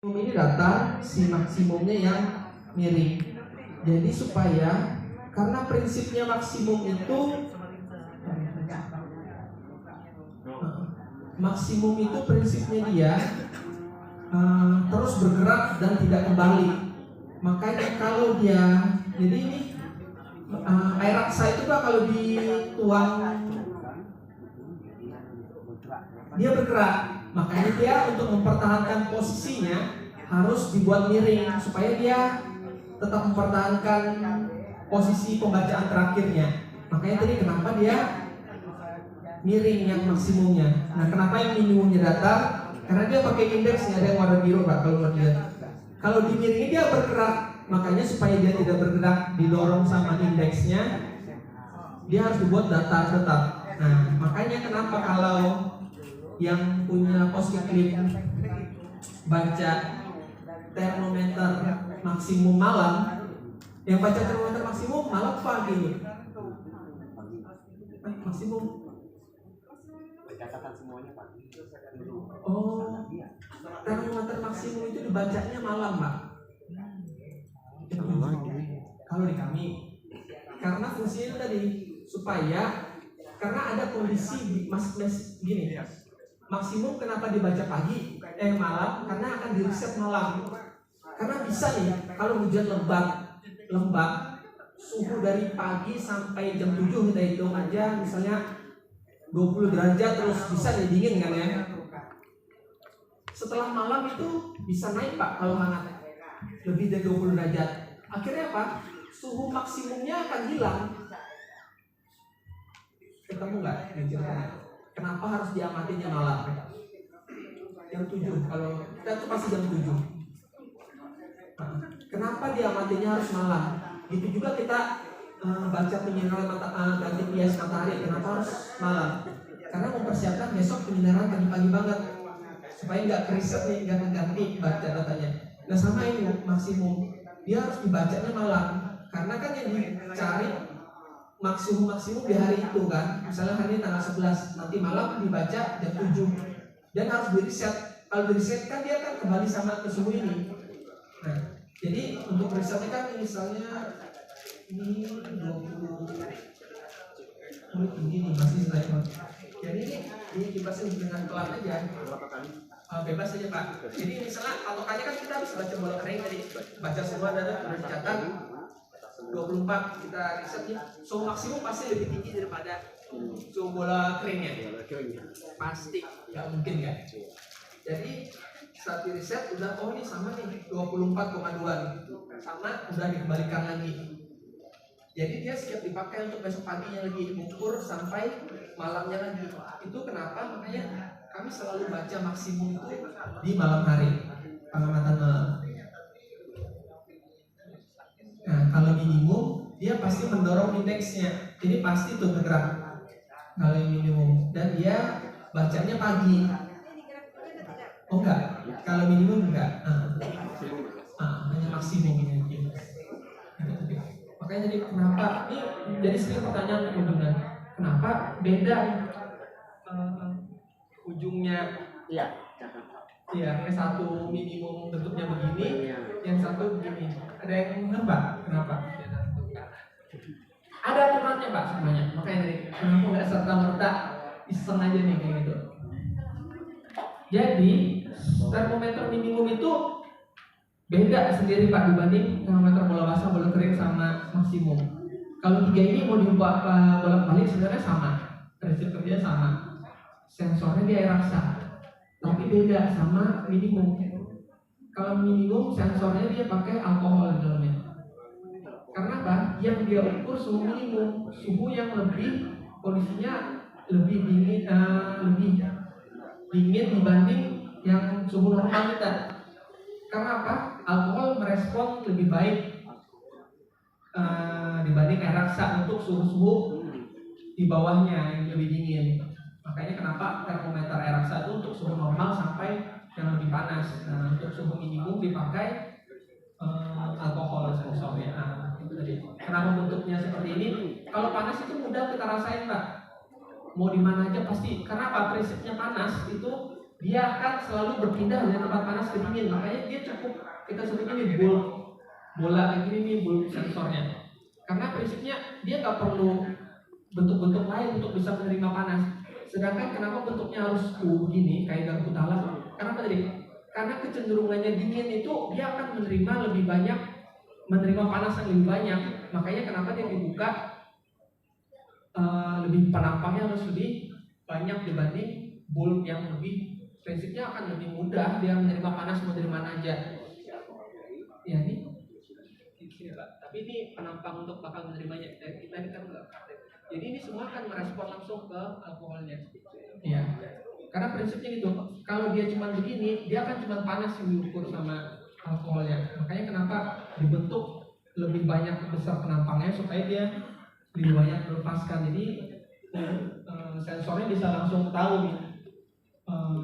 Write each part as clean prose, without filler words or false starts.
Ini datar, si maksimumnya yang miring. Jadi supaya, karena prinsipnya maksimum itu prinsipnya dia terus bergerak dan tidak kembali. Makanya kalau dia, jadi ini air raksa itu Pak, kalau dituang dia bergerak. Makanya dia untuk mempertahankan posisinya harus dibuat miring supaya dia tetap mempertahankan posisi pembacaan terakhirnya. Makanya tadi kenapa dia miring yang maksimumnya. Nah, kenapa yang minimumnya datar? Karena dia pakai indeksnya, ada yang warna biru Pak kalau mau lihat. Kalau dimiringin dia bergerak. Makanya supaya dia tidak bergerak didorong sama indeksnya, dia harus dibuat datar tetap. Nah, makanya kenapa kalau yang punya posisi baca termometer maksimum malam, yang baca termometer maksimum malam pagi. Maksimum. Katakan semuanya Pak. Oh, termometer maksimum itu dibacanya malam Pak. Kalau di kami, karena fungsinya tadi supaya, karena ada kondisi gini. Maksimum kenapa dibaca pagi, malam? Karena akan di-reset malam. Karena bisa nih, kalau hujan lembab, suhu dari pagi sampai jam 7 kita hitung aja, misalnya 20 derajat terus bisa nih dingin kan ya. Setelah malam itu bisa naik Pak kalau hangat, lebih dari 20 derajat. Akhirnya apa? Suhu maksimumnya akan hilang. Ketemu nggak? Kenapa harus diamatinya malam? Jam 7, kalau kita tuh pasti jam 7. Kenapa diamatinya harus malam? Gitu juga kita baca penyinaran ganti bias matahari. Kenapa harus malam? Karena mempersiapkan besok penyinaran pagi-pagi banget, supaya nggak keriset nih, nggak ganti baca datanya. Nah sama ini maksimum, dia harus dibacanya malam. Karena kan yang dicari maksimum di hari itu kan. Misalnya hari ini tanggal 11, nanti malam dibaca jam 7. Dan harus di-reset. Kalau di-reset kan dia kan kembali sama ke suhu ini. Nah, jadi untuk resetnya kan misalnya ini 20 ini nih masih slide. Jadi ini kipasnya dengan pelan aja. Bebas aja Pak. Jadi misalnya patokannya kan kita bisa baca bola kering tadi, baca semua data sudah dicatat. 24 kita risetnya, suhu maksimum pasti lebih tinggi daripada suhu bola keringnya. Pasti, nggak mungkin kan? Jadi saat di riset udah ini sama nih 24,2 sama udah dikembalikan lagi. Jadi dia siap dipakai untuk besok paginya lagi, mengukur sampai malamnya lagi. Itu kenapa makanya kami selalu baca maksimum itu di malam hari, pengamatan malam. Nah, kalau minimum dia pasti mendorong indeksnya, jadi pasti tuh bergerak. Kalau yang minimum, dan dia bacanya pagi. Oh enggak, kalau minimum enggak. Hanya maksimum ini. Makanya jadi kenapa? Ini jadi sering pertanyaan kunjungan. Kenapa beda ujungnya? Iya, yang satu minimum bentuknya begini, yang satu begini. Ada yang menebak kenapa? Ada aturannya Pak semuanya. Makanya dari kenapa nggak serta merta iseng aja nih kayak gitu. Jadi termometer minimum itu beda sendiri Pak dibanding termometer bola basah, bola kering sama maksimum. Kalau tiga ini mau diubah bolak-balik sebenarnya sama, prinsip kerja sama. Sensornya dia air raksa, tapi beda sama minimum. Kalau minimum sensornya dia pakai alkohol di dalamnya. Karena apa? Yang dia ukur suhu minimum, suhu yang lebih kondisinya lebih dingin dibanding yang suhu normal kita. Karena apa? Alkohol merespon lebih baik dibanding air raksa untuk suhu-suhu di bawahnya yang lebih dingin. Makanya kenapa termometer air raksa itu untuk suhu normal sampai yang lebih panas. Nah, untuk suhu minimum dipakai alkohol sensornya. Itu tadi. Kenapa bentuknya seperti ini? Kalau panas itu mudah kita rasain Pak. Mau di mana aja pasti. Karena apa? Prinsipnya panas itu dia akan selalu berpindah dari tempat panas ke dingin. Makanya dia cukup kita sebut ini bola kayak gini nih bulb sensornya. Karena prinsipnya dia nggak perlu bentuk-bentuk lain untuk bisa menerima panas. Sedangkan kenapa bentuknya harus begini kayak garpu talas? Kenapa tadi? Karena kecenderungannya dingin itu dia akan menerima panas yang lebih banyak. Makanya kenapa dia dibuka lebih penampangnya harus lebih banyak dibanding bulb yang lebih prinsipnya akan lebih mudah dia menerima panas mau dari mana aja. Ya ini Pak. Tapi ini penampang untuk bakal menerimanya. Kita ini kan nggak praktek. Jadi ini semua akan merespon langsung ke alkoholnya. Ya. Karena prinsipnya gitu. Kalau dia cuma begini, dia akan cuma panas yang diukur sama alkoholnya. Makanya kenapa dibentuk lebih banyak besar penampangnya supaya dia lebih banyak melepaskan. Jadi sensornya bisa langsung tahu nih.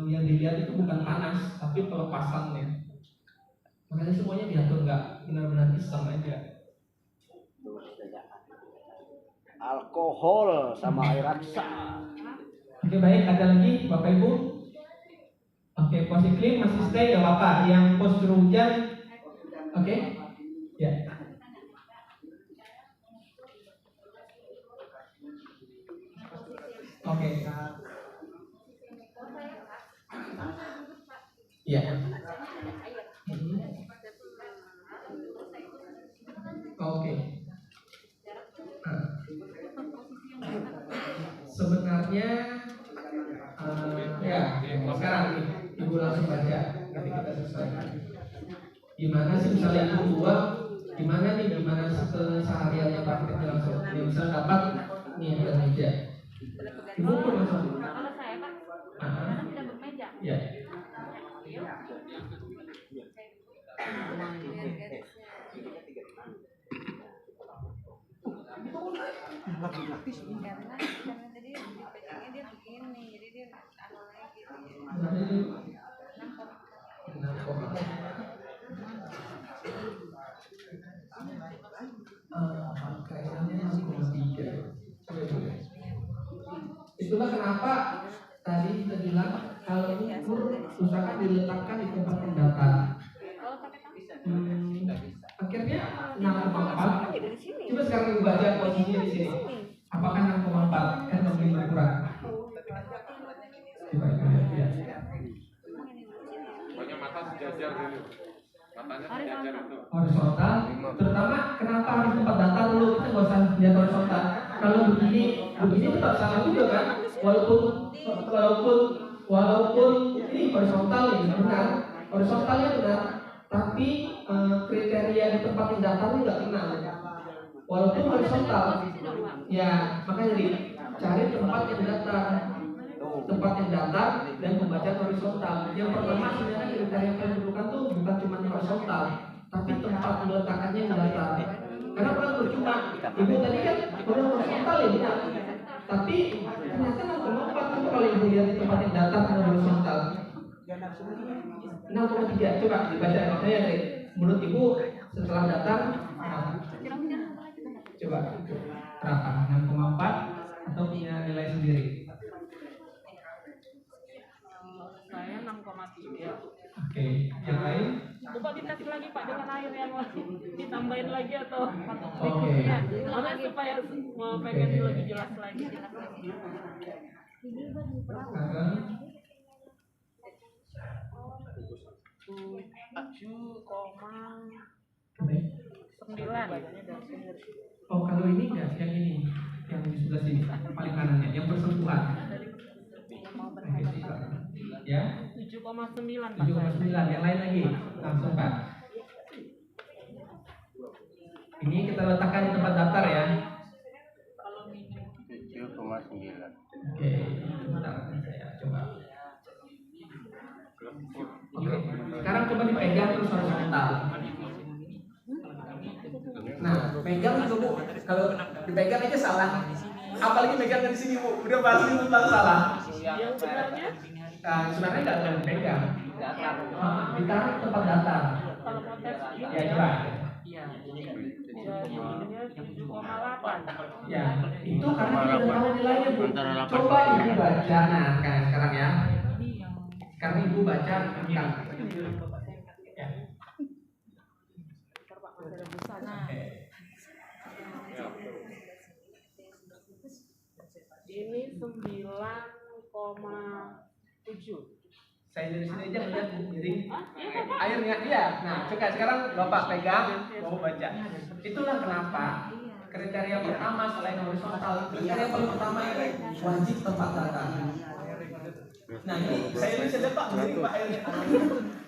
Yang dilihat itu bukan panas, tapi pelepasannya. Makanya semuanya diatur, nggak benar-benar sistem aja. Alkohol sama air raksa. Oke, baik, ada lagi Bapak Ibu? Oke, posisi clean masih stay ya Bapak. Yang postur hujan, oke? Ya. Oke. Ya. Oke. Sebenarnya ya sekarang nih Ibu langsung baca nanti kita selesai. Gimana sih misalnya Ibu buat gimana kesehariannya prakteknya langsung dia bisa dapat nih ada meja. Ibu pun langsung. Kalau saya Pak, karena kita bermeja. Ya. Karena tadi dipecahnya dia begini, jadi dia awalnya gitu Itulah kenapa tadi kita bilang kalau ukur usahakan diletakkan di tempat yang datar. Akhirnya 6,4. Coba sekarang Ibu baca posisinya di sini. Apakah 6,4 kan lebih berkurang? Coba lihat. Pokoknya mata sejajar dulu. Matanya sejajar itu. Horizontal, terutama kenapa harus tempat datar dulu? Kita nggak usah lihat horizontal. Kalau begini tetap sama juga kan? Walaupun ini horizontal ini benar, horizontalnya benar, tapi kriteria di tempat yang datar ini nggak kenal. Walaupun horizontal, ya makanya cari tempat yang datar dan membaca horizontal. Yang pertama sebenarnya kriteria kedudukan tuh bukan cuma horizontal, tapi tempat meletakkannya yang datar. Karena bukan percuma. Ibu tadi kan udah horizontal ya benar, tapi ternyata 6,4 itu kalau ibu lihat di tempat yang datar dan horizontal. 6,3 coba dibaca saya dari menurut ibu setelah datar. Coba berapa? 6,4 atau punya nilai sendiri? Saya 6,3. Oke, yang lain? Coba dites lagi Pak dengan air yang masih ditambahin lagi atau Oke. Karena supaya mau pengen lebih jelas lagi. Oh, kalau ini enggak, yang ini, yang di sebelah sini, paling kanannya, yang bersentuhan. Ya? 7,9 Pak. 7,9, yang lain lagi, langsung Pak. Ini kita letakkan di tempat datar ya. 7,9. Oke, bentar saya coba. Oke, sekarang coba dipegang terus horizontal. Nah, pegang juga Bu. Kalau dipegang aja salah. Apalagi pegang dari sini Bu, udah pasti mutlak salah. Yang benarnya Sebenarnya nggak perlu dipegang. Ditaruh di tempat datar. kalau mau tes ini Ya coba. dia 7,8. Ya, itu karena kita udah tahu nilainya Bu. Coba ibu baca. Nah, sekarang ya. Karena ibu baca angka. Ya. Ini 9,7. Saya dari sini aja melihat Bu, jadi Iya, Bapak. airnya iya. Nah, coba sekarang Bapak pegang, mau baca. Itulah kenapa kriteria pertama selain horizontal, kriteria paling pertama itu wajib tempat datar. Nah, ini saya bisa lihat Pak, begini Pak airnya.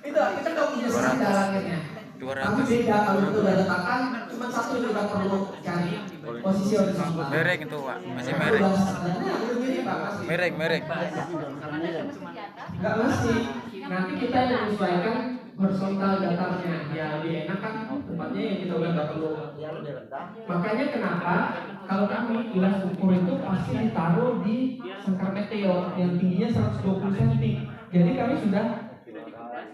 Itu kita nggak punya standar airnya. Tapi beda kalau itu udah letakkan, cuma satu yang kita perlu cari posisi horizontal. Merek itu Pak, masih merek. Merek. Nggak mesti. Nanti kita yang menyesuaikan horizontal datarnya. Ya lebih enak kan tempatnya yang kita udah nggak perlu. Makanya kenapa kalau kami gelas ukur itu pasti ditaruh di sangkar meteor yang tingginya 120 cm. Jadi kami sudah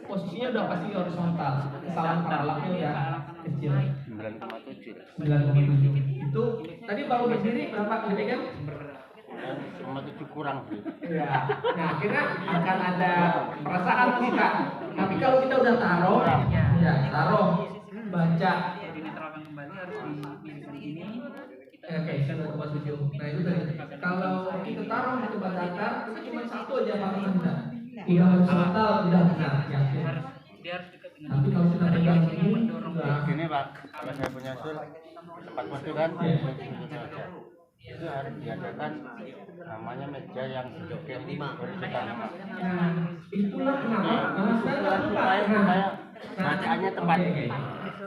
posisinya udah pasti horizontal. Kesalahan paralaknya udah kecil. 9,7. Itu tadi baru berdiri berapa dipegang? 9,7 kurang sih. Ya. Nah, akhirnya akan ada perasaan sih Kak. Tapi kalau kita udah taruh, ya taruh, baca. Oke, 9,7. Nah itu tadi. Kalau kita taruh di tempat datar, kita cuma satu aja patokan kita. Udah horizontal, udah benar. Yakin. Tapi kalau kita pegang ini, Gini Pak, kalau saya punya sul tempat foto kan, itu harus diadakan namanya meja yang joget horizontal. nah, itulah kenapa. Supaya bacaannya tepat.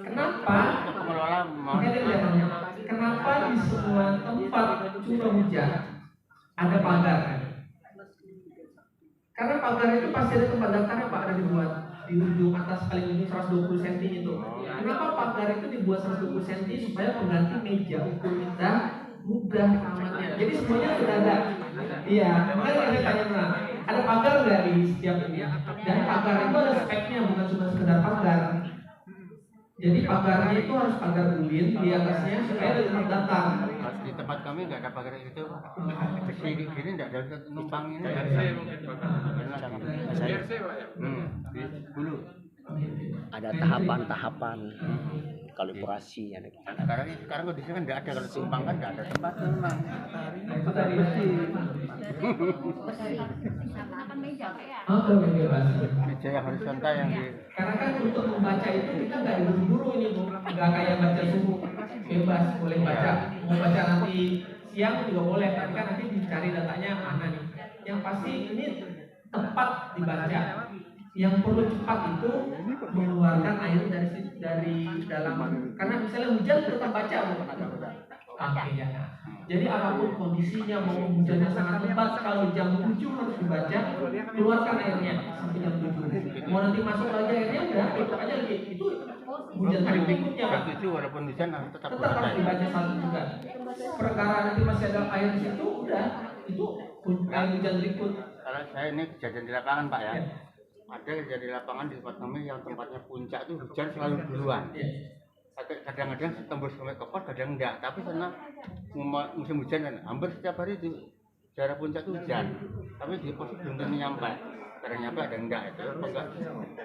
Kenapa? Untuk mengelola Makanya dia tanya, kenapa di semua tempat curah hujan ada pagar? Karena pagar itu pasti ada tempat datarnya Pak, ada dibuat di ujung atas paling ujung 120 cm itu. Kenapa pagar itu dibuat 120 cm supaya pengganti meja ukur kita mudah amannya. Jadi semuanya sudah ada. Iya, makanya saya tanya nah, ada pagar nggak di setiap ini? Dan pagar itu ada speknya, bukan cuma sekedar pagar. Jadi pagarnya itu harus pagar bulin di atasnya supaya ada tempat datar. Di tempat kami nggak ada pagar itu. Besi gini nggak ada numpang ini. BRC Pak ya? Di hulu. Ada tahapan-tahapan kalibrasi ada. Sekarang kondisinya kan nggak ada, kalau tumpang kan nggak ada tempat memang. Nah, itu tadi besi. Oh, bebas. Meja yang horizontal yang di Karena kan untuk membaca itu kita nggak diburu-buru ini Bu, nggak kayak baca subuh, bebas boleh baca. Mau baca nanti siang juga boleh, tapi kan nanti dicari datanya mana nih. Yang pasti ini tepat dibaca. Yang perlu cepat itu mengeluarkan air dari dalam. Karena misalnya hujan tetap baca Bu. Oke ya. Jadi apapun kondisinya, mau hujannya sangat lebat, kalau jam 7 harus dibaca, keluarkan airnya sampai jam 7. Mau nanti masuk lagi airnya udah tutup aja lagi. Itu hujan hari berikutnya Pak. itu walaupun hujan tetap Tetap harus dibaca satu juga. Perkara nanti masih ada air di situ udah itu air hujan berikut. Kalau saya ini kejadian di lapangan Pak ya. Ada kejadian di lapangan di tempat kami yang tempatnya puncak itu hujan selalu duluan. Kadang-kadang tembus sampai ke pos, kadang enggak. Tapi karena musim hujan kan hampir setiap hari di daerah puncak itu hujan. Tapi di pos belum tentu nyampe. Kadang nyampe ada enggak itu. Enggak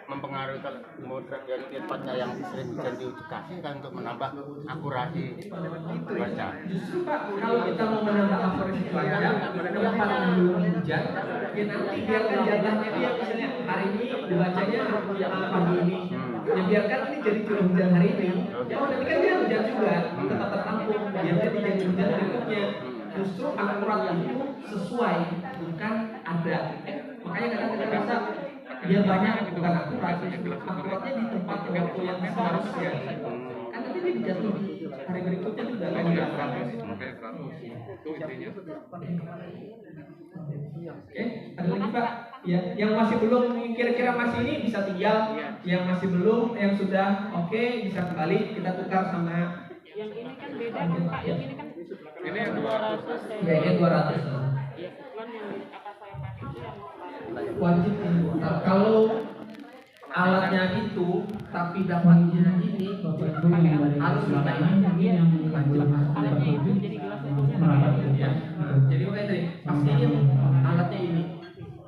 mempengaruhi kalau dari tempatnya yang sering hujan dikasih kan untuk menambah akurasi baca. Justru Pak, kalau kita mau menambah akurasi baca, tempat yang belum hujan, ya nanti biarkan jatahnya dia misalnya hari ini dibacanya pagi ini. Ya biarkan ini jadi curah hujan hari ini. Oh nanti kan dia hujan juga, tetap tertampung. Biarkan dia jadi hujan berikutnya. Justru akurat itu sesuai, bukan ada. Makanya kadang-kadang rasa dia banyak bukan akurat. Akuratnya di tempat waktu yang seharusnya. Kan nanti dia jatuh di hari berikutnya juga kan dia 100. Oke, 100. Itu intinya. Oke, ada lagi Pak? Ya, yang masih belum kira-kira masih ini bisa tinggal. Yang masih belum, yang sudah oke bisa kembali kita tukar sama. Yang ini kan beda kan Pak, yang ini kan Ini yang 200. Ya, ini 200. ya kan yang apa saya pakai itu yang Wajib kalau alatnya itu tapi dapatnya ini harus kita ini yang alatnya itu jadi gelas itu ya. Jadi makanya tadi pastiin alatnya ini.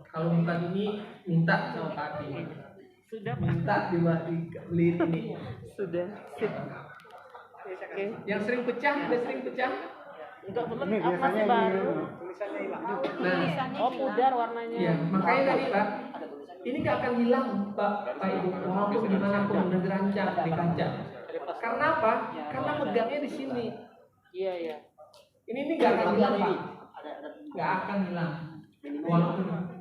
Kalau kalau bukan ini minta sama Pak Ati. Sudah Pak. Minta dibeliin ini. Sudah. Sip. Oke. Yang sering pecah, ada sering pecah. Enggak belum masih baru. Nah, Oh pudar warnanya. iya, makanya tadi Pak, ini gak akan hilang Pak Ibu, walaupun dimanapun udah dirancang di kaca. Karena apa? Karena megangnya di sini. Iya iya. Ini gak akan hilang Pak. Gak akan hilang. Walaupun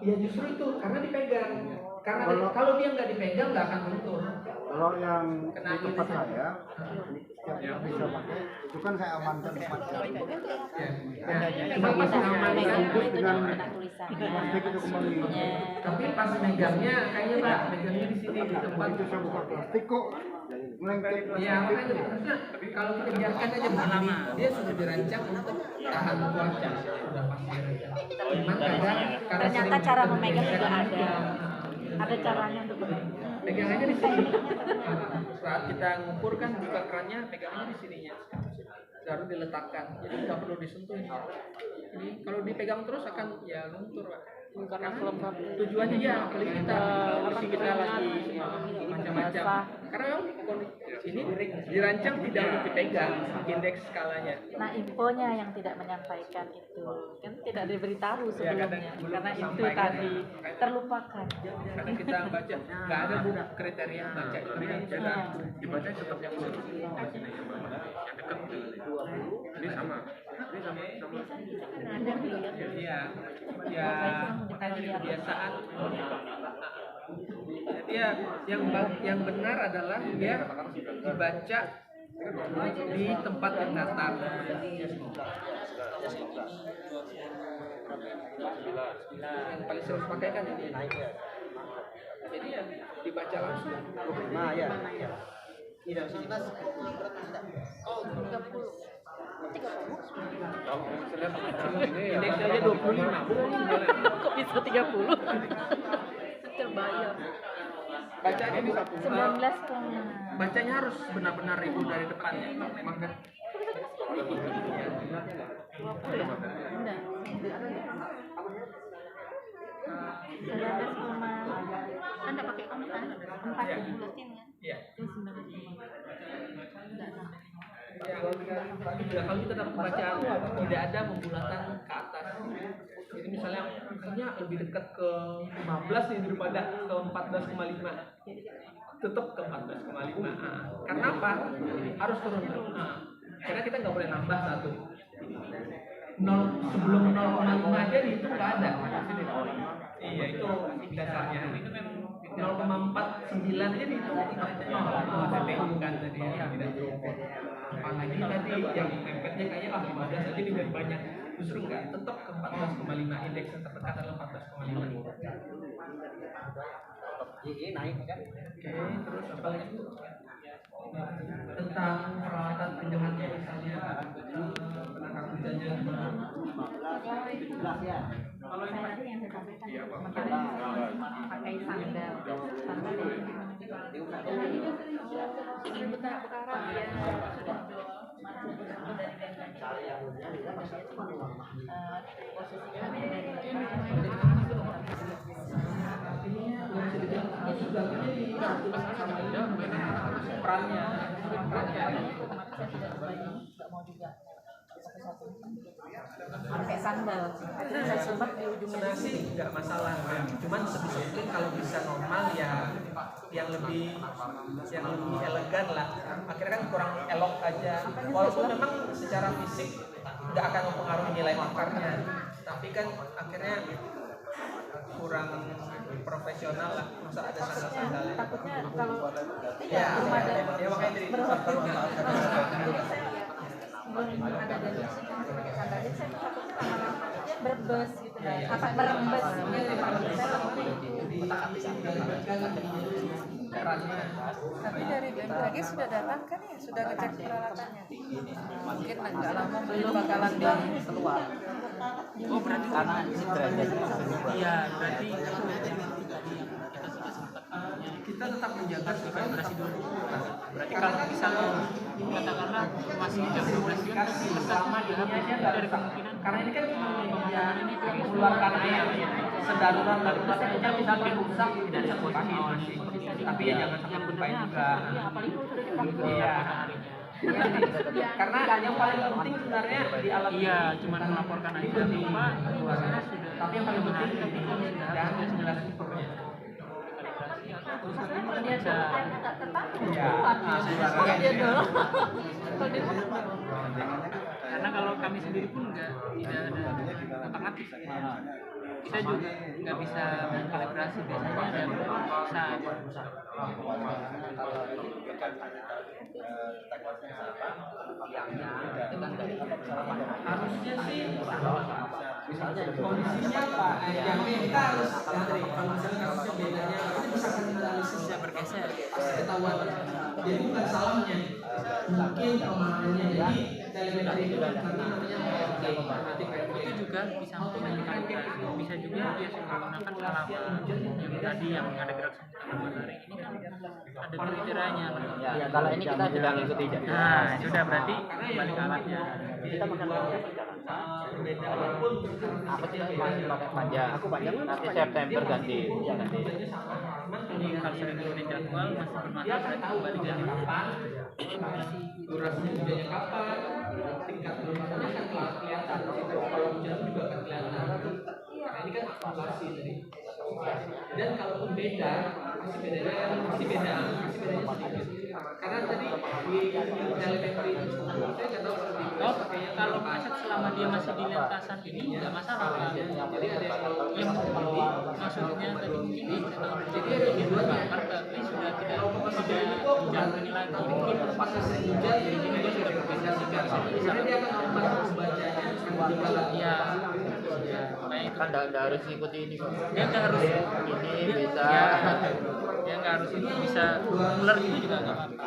ya justru itu karena dipegang. Karena kalau dia nggak dipegang nggak akan luntur. Kalau yang Kena di tempat ini. saya, yang bisa pakai, itu kan saya amankan tempatnya. Cuma pas mengamankan Bungkus dengan tulisannya. plastik itu kembali. tapi pas megangnya kayaknya Pak megangnya di sini di tempat Itu saya buka plastik kok, melengket. ya makanya harusnya kalau kita biarkan aja begini dia sudah dirancang untuk tahan cuaca sudah pasti dirancang. Cuman kadang karena Ternyata sering cara kita memegang juga bergeser, ada. Ada caranya untuk memegang. pegang aja di sini. Saat kita ngukur kan buka kerannya pegang aja di sininya baru diletakkan jadi nggak perlu disentuh ini kalau dipegang terus akan ya luntur Pak. Karena kelembab. Tujuannya ya apalagi kita kondisi kita lagi macam-macam karena ini dirancang tidak untuk dipegang indeks skalanya. Nah, infonya yang tidak menyampaikan itu kan tidak diberitahu sebelumnya belum karena itu disampaikan. tadi terlupakan. Karena kita baca nggak ada bu kriteria baca itu Iya. Dibaca tetap yang dulu. Yang dekat ini sama. Ini sama. Ada dilihat. iya ya makanya jadi kebiasaan jadi ya yang benar adalah dia dibaca di tempat yang datar. Yang paling sering pakai kan ini. Jadi ya dibaca langsung. Nah ya. Indeks aja 25. Kok bisa 30? Terbayar. Bacanya di 19 bacanya harus benar-benar ibu dari depannya. Maka 20 ya? Enggak. 19, Anda pakai kamu kan? 4 Iya. bulatin kan? iya. Terus 19. Enggak tahu. Ya, kalau kita dapat bacaan tidak ada pembulatan ke atas. Jadi misalnya kayaknya lebih dekat ke 15 nih daripada ke 14,5. Tetap ke 14,5. Karena apa? Harus turun. Karena kita nggak boleh nambah satu. 0 sebelum 0,5 aja itu nggak ada. Iya itu dasarnya. 0,49 aja dihitung bukan tadi ya tidak cukup. Apalagi tadi yang mepetnya kayaknya 15 aja ini banyak. Justru enggak, tetap ke 14,5 indeks yang terdekat adalah 14,5. Naik kan? Oke, terus apa lagi? Tentang peralatan penjahatnya misalnya penangkap hujannya Kalau saya tadi yang saya sampaikan sementara pakai sandal ingin bertahan dia sudah masuk dari posisikan dari perannya nggak mau juga pakai sandal saya sempat di ujung sebenarnya sih nggak masalah, cuman sebisa mungkin kalau bisa normal ya yang lebih elegan lah. Akhirnya kan kurang elok aja, walaupun memang secara fisik nggak akan mempengaruhi nilai makarnya, tapi kan akhirnya kurang profesional lah. Masa ada sandal-sandalnya? takutnya kalau Ya, ya makanya jadi belum ada delusi kan pakai sandal jadi saya takutnya lama-lama dia berbes gitu apa merembes Tapi dari BMKG sudah datang kan ya, sudah ngecek peralatannya. Mungkin nggak lama belum bakalan keluar. Oh berarti karena derajat iya, berarti kita tetap menjaga supaya durasi dulu. Berarti kalau misalnya katakanlah masih jam 12 kan pertama ya dari kemungkinan karena ini kan cuma media mengeluarkan air sedarurat saja misalnya rusak tidak bisa posisi, tapi ya jangan sampai lupain juga. Iya. Karena yang paling penting sebenarnya di alat Iya, cuma melaporkan aja lupa sudah. tapi yang paling penting dan jelas Karena kalau kami sendiri pun tidak ada otomatis kita juga nggak bisa mengkalibrasi, biasanya ada pusat. harusnya sih kondisinya Pak, yang kita harus kalau misalnya kasusnya bedanya kita bisa analisis Bisa bergeser. pasti ketahuan. Jadi bukan salahnya, mungkin pemahamannya. Jadi telemetri itu kan namanya informatik Itu juga bisa mengkalibrasi, bisa juga dia menggunakan salah yang tadi yang ada gerak sekitar matahari ini kan ada kriterianya. Ya, kalau ini kita sudah ngikuti jadi. Nah, sudah berarti kembali ke alatnya. Kita makan berbeda walaupun aku sih masih pakai panjang. Aku panjang nanti September ganti. Ya ganti. Kalau sudah turunin jadwal masih bermasalah, berarti kembali ke kapan durasinya hujannya kapan, tingkat kelembabannya kan kelihatan. Kalau hujan juga akan kelihatan. Nah ini kan akumulasi tadi. Dan kalaupun beda, pasti bedanya sedikit. Karena tadi di telemetri itu saya nggak tahu seperti itu. Oh, kalau aset selama dia masih di lintasan ini nggak masalah Pak. Jadi ada Yang maksudnya tadi mungkin jadi ada di dua bakar tapi sudah tidak menjangkau ini lagi. mungkin pas sering hujan, jadi dia sudah berbeda sikap. Karena dia akan membantu membacanya juga lagi. Ya, makanya Kan nggak harus ikuti ini kok. dia nggak harus Ini bisa. ya nggak harus itu bisa ular itu juga nggak apa-apa.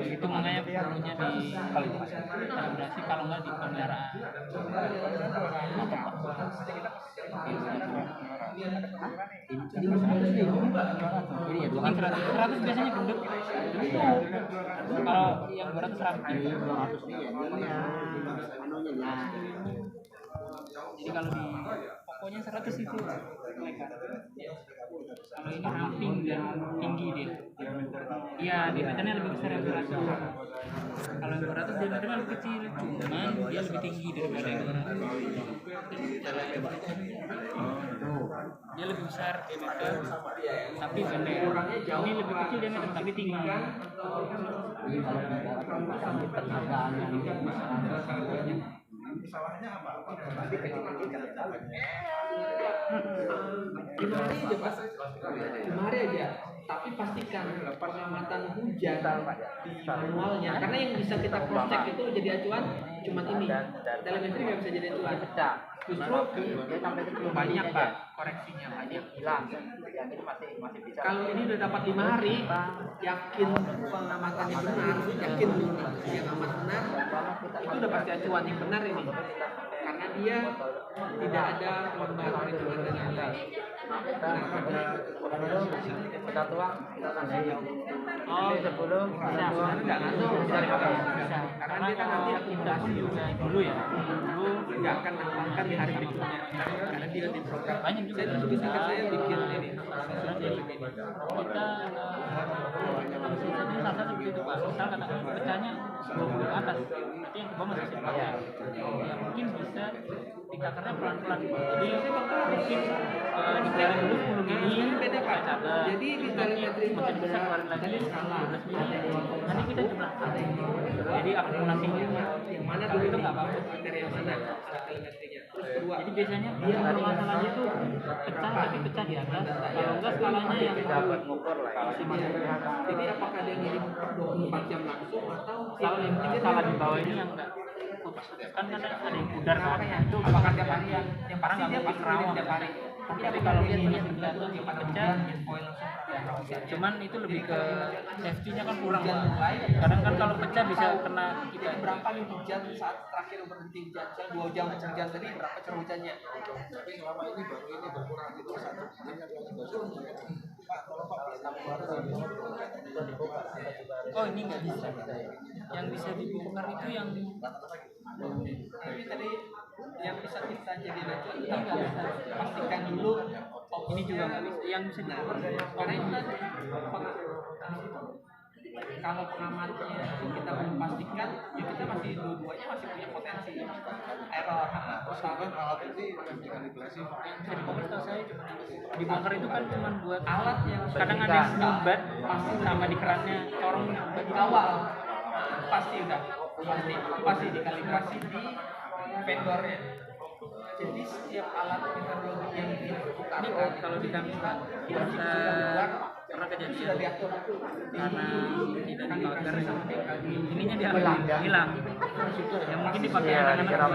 Itu makanya perlunya di kalibrasi kalau nggak di pemeliharaan. Bukan 100 biasanya gendut. Kalau yang 200 rapi. Jadi kalau di pokoknya 100 itu lebar. Kalau ini ramping dan tinggi dia. Iya, diameternya lebih besar yang 100. Kalau yang 200 diameternya lebih kecil, cuman dia lebih tinggi daripada yang 200. Dia lebih besar diameter, tapi pendek. Ini lebih kecil diameter tapi tinggi. Kemarin aja, tapi pastikan pengamatan hujan di manualnya, karena yang bisa kita cross check itu jadi acuan cuma ini. Telemetri nggak bisa jadi acuan. Justru banyak Pak koreksinya banyak. Hilang. Yang ini masih bisa. Kalau ini udah dapat 5 hari, yakin pengamatannya benar, yakin yang amat benar, itu udah pasti acuan yang benar ini. Karena dia tidak ada pelonggaran itu dan lain-lain. Kita tuang, kita tandai. Oh, 10 bisa. Nggak ngatur, Bisa. bisa. Karena dia kan nanti akumulasi juga. Dulu ya. Dulu Nggak akan nambahkan di hari berikutnya. Karena dia di program. banyak juga. Saya di singkat saya bikin ini. Kita salah satu begitu Pak. Misal katakan pecahnya 20 ke atas, berarti yang ke bawah masih sepakat. Ya mungkin bisa ditakarnya pelan-pelan. Jadi mungkin dicari dulu 10 mili, Beda Pak. catat. Jadi di telemetri itu Masih bisa keluarin lagi 12 mili. Nanti kita jumlah. Jadi akumulasinya yang mana dulu itu nggak apa-apa kriteria yang mana alat telemetrinya. Terus kedua, jadi biasanya dia permasalahannya itu pecah tapi pecah di atas. Kalau enggak skalanya yang dapat ngukur lah. jadi apakah dia ngirim per 24 jam langsung atau kalau yang penting skala di bawah ini yang enggak kan ada yang pudar kan itu apakah tiap hari yang parah pasti nggak dia mungkin pasti rawang tiap hari. tapi kalau ini tergantung yang pecah Poin langsung. cuman itu lebih ke safety-nya kan kurang Pak. Kadang kan kalau pecah bisa kena kita Berapa nih hujan saat terakhir berhenti hujan? Misalnya 2 jam hujan tadi berapa curah hujannya? Tapi selama ini baru ini berkurang itu 1 jam Oh ini nggak bisa. Yang bisa dibongkar itu yang Tapi tadi yang bisa kita jadi acuan kita nggak bisa pastikan dulu. Oh ini juga nggak bisa. Yang bisa dibongkar karena ini kalau pengamatnya itu kita belum pastikan, ya kita masih dua-duanya masih punya potensi error. Misalkan alat ini yang dikalibrasi yang bisa dibongkar tahu saya cuma dibongkar itu kan cuma buat Alat yang kadang ada yang nyumbat pasti sama di kerannya corong nyumbat di awal pasti pasti dikalibrasi di vendornya. Jadi setiap alat meteorologi yang ditukar ini kalau di kami Pak kita pernah sudah kejadian diatur karena tidak dibakar ininya dia hilang yang mungkin dipakai anak-anak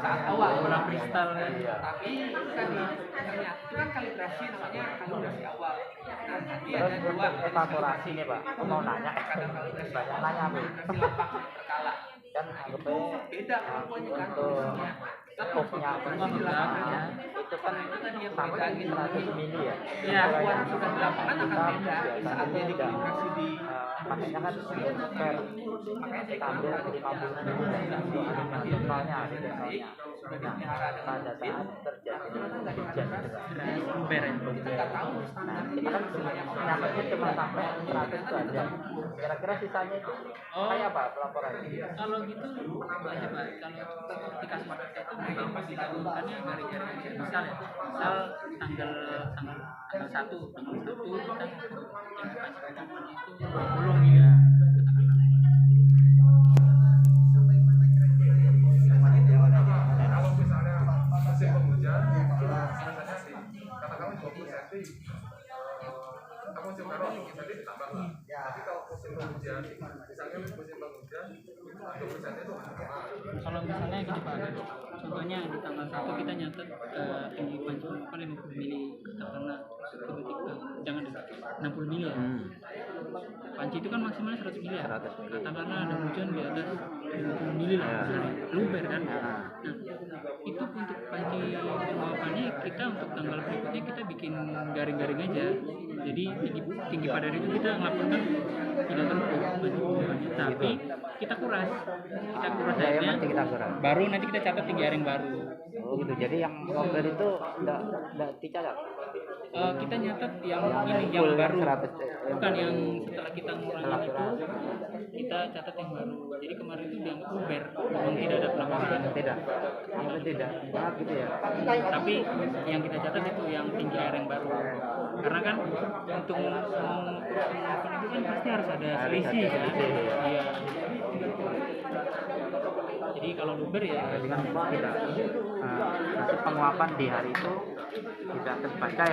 saat awal bola kristal kan. tapi tadi ternyata itu kan kalibrasi namanya kalibrasi awal. Nah nanti ada dua evaporasi nih Pak, aku mau nanya. kadang kalibrasi Banyak awal nanya nih. kalibrasi lapangan berkala. Kan anggapnya Beda kemampuannya kan untuk kondisinya. skopnya Kondisi di lapangan itu kan itu tadi yang sampai bedain 100 mili ya. Iya. kemampuan sudah di lapangan akan beda saat dia dikalibrasi di Makanya kan fair. makanya Kita ambil 50 mili dari totalnya ada totalnya. sudah Nah, dipelihara dengan pada saat terjadi hujan luber ya. kita nggak tahu nah, standar kita kan nyampe cuma sampai 100 itu aja. Kira-kira sisanya itu kayak apa pelaporannya? Kalau gitu aja Pak, kalau aplikasi mereka itu mungkin pasti dilakukannya garis-garis misal ya, misal tanggal 1 kita ngukur investasi pertemuan itu 20 miliar. kalau misalnya musim penghujan biasanya sih katakanlah 20 cm kalau musim kemarau 10 cm ditambah lah. Tapi kalau musim penghujan misalnya musim penghujan itu 20 cm itu maksimal. Kalau misalnya gini Pak, contohnya di tanggal 1 kita nyatet tinggi panci apa 50 mili, katakanlah tiba-tiba jangan deh 60 mili ya. Panci itu kan maksimalnya 100 mili ya. Katakanlah ada hujan di atas 50 mili lah, misalnya luber kan. Nah, itu untuk panci penguapannya kita untuk tanggal berikutnya kita bikin garing-garing aja. Jadi tinggi padan itu kita ngelaporkan tidak terukur panci penguapannya, tapi kita kuras airnya, baru nanti kita catat tinggi air yang baru. Oh gitu. Jadi yang luber itu enggak dicatat. Kita nyatat yang ini yang full baru, 100, bukan yang setelah kita ngurangin itu kita catat yang baru. Jadi kemarin itu dianggap luber, memang tidak ada pelaporan. Tidak. Itu tidak. Sangat gitu ya. Tapi yang kita catat itu yang tinggi air yang baru. Karena kan untuk mengukur penguapan itu kan pasti harus ada selisih kan. Iya. Jadi kalau luber ya Berarti kan tidak hasil penguapan di hari itu tidak terbaca ya.